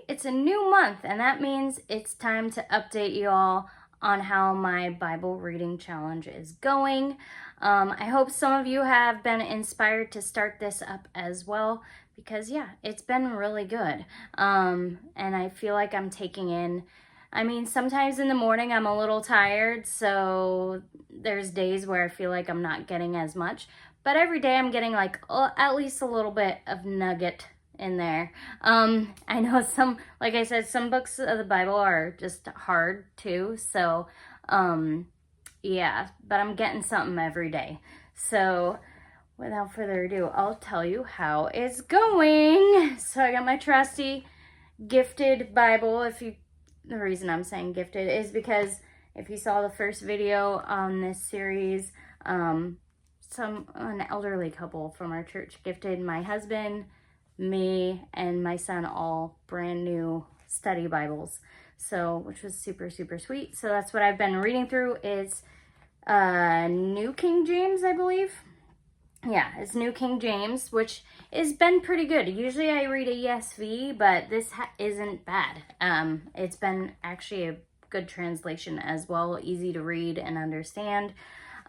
it's a new month, and that means it's time to update you all on how my Bible reading challenge is going. I hope some of you have been inspired to start this up as well, because yeah, it's been really good. And I feel like I'm taking in, sometimes in the morning I'm a little tired, so there's days where I feel like I'm not getting as much, but every day I'm getting like at least a little bit of nugget in there. I know some, like I said, some books of the Bible are just hard too, so yeah, but I'm getting something every day. So without further ado, I'll tell you how it's going. So I got my trusty gifted Bible. The reason I'm saying gifted is because if you saw the first video on this series, an elderly couple from our church gifted my husband, me, and my son all brand new study Bibles, so which was super sweet. So that's what I've been reading through. It's New King James, I believe. Yeah, it's New King James, which has been pretty good. Usually I read a ESV, but this isn't bad. It's been actually a good translation as well, easy to read and understand.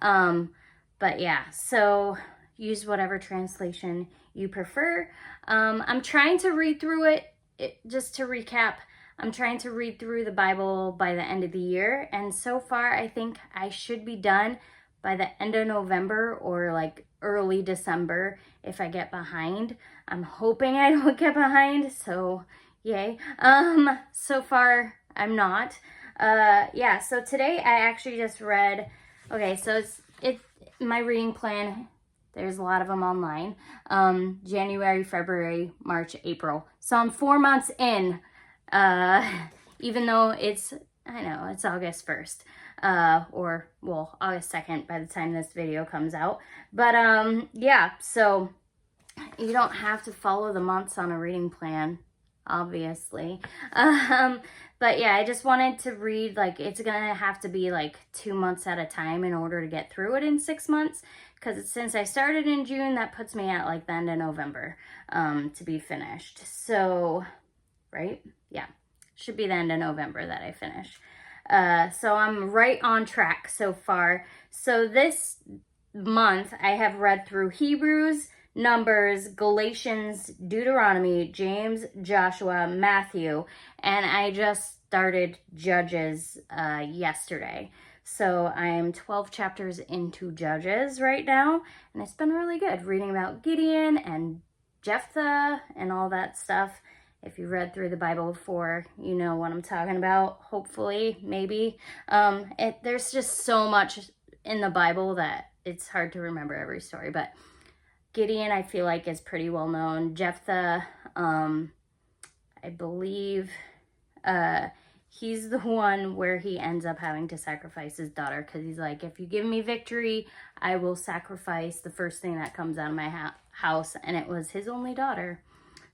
But yeah, so use whatever translation you prefer. I'm trying to read through it, just to recap, I'm trying to read through the Bible by the end of the year, and so far I think I should be done by the end of November or like early December if I get behind. I'm hoping I don't get behind, so yay. So far I'm not. Yeah, so today I actually just read, okay, so it's my reading plan. There's a lot of them online. January, February, March, April. So I'm 4 months in, even though it's August 1st. August 2nd by the time this video comes out. But yeah, so you don't have to follow the months on a reading plan, obviously. But yeah, I just wanted to read, like, it's gonna have to be like 2 months at a time in order to get through it in 6 months, because since I started in June, that puts me at like the end of November to be finished. So, right? Yeah, should be the end of November that I finish. So I'm right on track so far. So this month I have read through Hebrews, Numbers, Galatians, Deuteronomy, James, Joshua, Matthew, and I just started Judges yesterday. So I'm 12 chapters into Judges right now, and it's been really good reading about Gideon and Jephthah and all that stuff. If you read through the Bible before, you know what I'm talking about, hopefully, maybe. There's just so much in the Bible that it's hard to remember every story, but Gideon, I feel like, is pretty well known. Jephthah, I believe he's the one where he ends up having to sacrifice his daughter, because he's like, if you give me victory, I will sacrifice the first thing that comes out of my house, and it was his only daughter.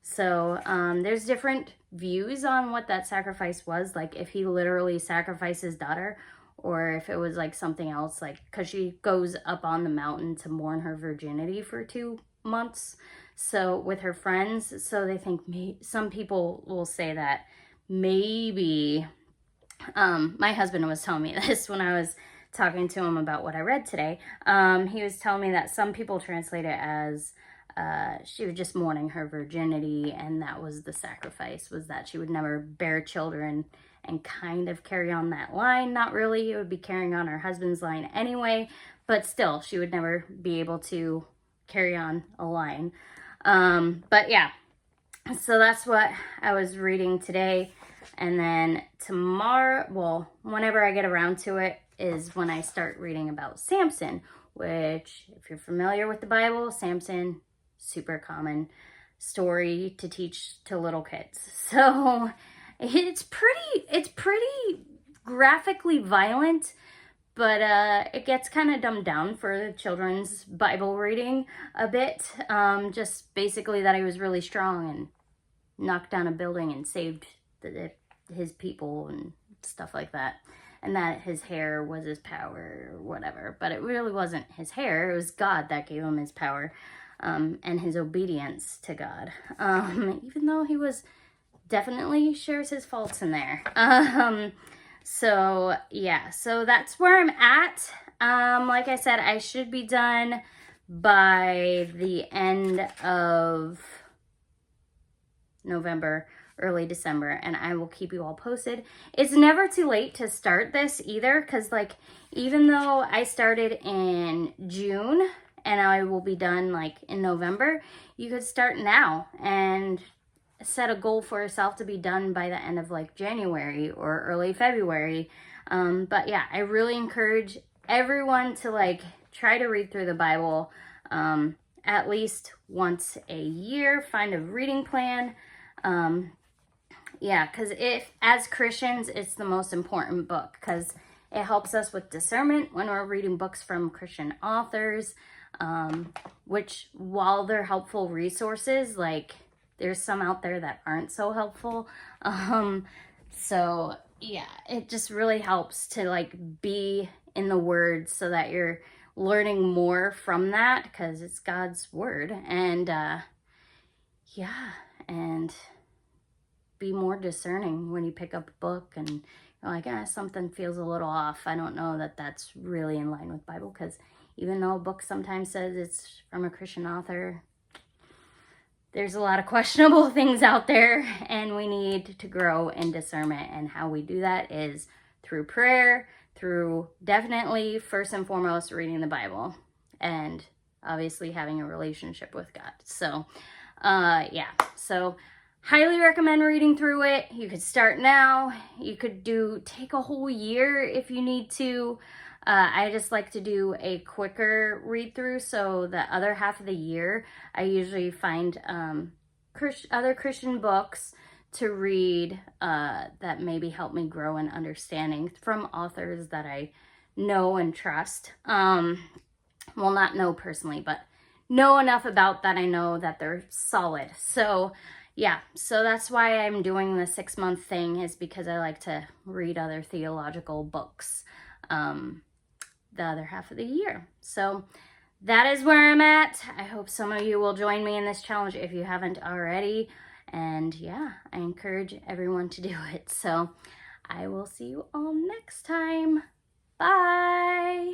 So there's different views on what that sacrifice was, like if he literally sacrificed his daughter, or if it was like something else, like because she goes up on the mountain to mourn her virginity for 2 months, so with her friends. So they think some people will say that maybe, my husband was telling me this when I was talking to him about what I read today. He was telling me that some people translate it as she was just mourning her virginity, and that was the sacrifice, was that she would never bear children and kind of carry on that line. Not really, it would be carrying on her husband's line anyway, but still, she would never be able to carry on a line. But yeah, so that's what I was reading today. And then tomorrow, well, whenever I get around to it, is when I start reading about Samson, which, if you're familiar with the Bible, Samson, super common story to teach to little kids. So it's pretty graphically violent, but it gets kind of dumbed down for the children's Bible reading a bit. Just basically that he was really strong and knocked down a building and saved his people and stuff like that. And that his hair was his power or whatever. But it really wasn't his hair. It was God that gave him his power and his obedience to God. Even though he was definitely shares his faults in there. So yeah, so that's where I'm at. Like I said, I should be done by the end of November, early December, and I will keep you all posted. It's never too late to start this either, because like, even though I started in June and I will be done like in November, you could start now and set a goal for yourself to be done by the end of like January or early February. But yeah, I really encourage everyone to like try to read through the Bible at least once a year. Find a reading plan. Yeah, because if as Christians, it's the most important book, because it helps us with discernment when we're reading books from Christian authors, which, while they're helpful resources, like there's some out there that aren't so helpful. So yeah, it just really helps to like be in the Word so that you're learning more from that, because it's God's Word. And yeah, and be more discerning when you pick up a book and you're like, something feels a little off. I don't know that that's really in line with Bible, because even though a book sometimes says it's from a Christian author, there's a lot of questionable things out there, and we need to grow in discernment. And how we do that is through prayer, through definitely first and foremost reading the Bible, and obviously having a relationship with God. So yeah, so highly recommend reading through it. You could start now. You could take a whole year if you need to. I just like to do a quicker read through, so the other half of the year I usually find other Christian books to read that maybe help me grow in understanding from authors that I know and trust. Well, not know personally, but know enough about that I know that they're solid. So yeah, so that's why I'm doing the 6-month thing, is because I like to read other theological books the other half of the year. So that is where I'm at. I hope some of you will join me in this challenge if you haven't already. And yeah, I encourage everyone to do it. So I will see you all next time. Bye.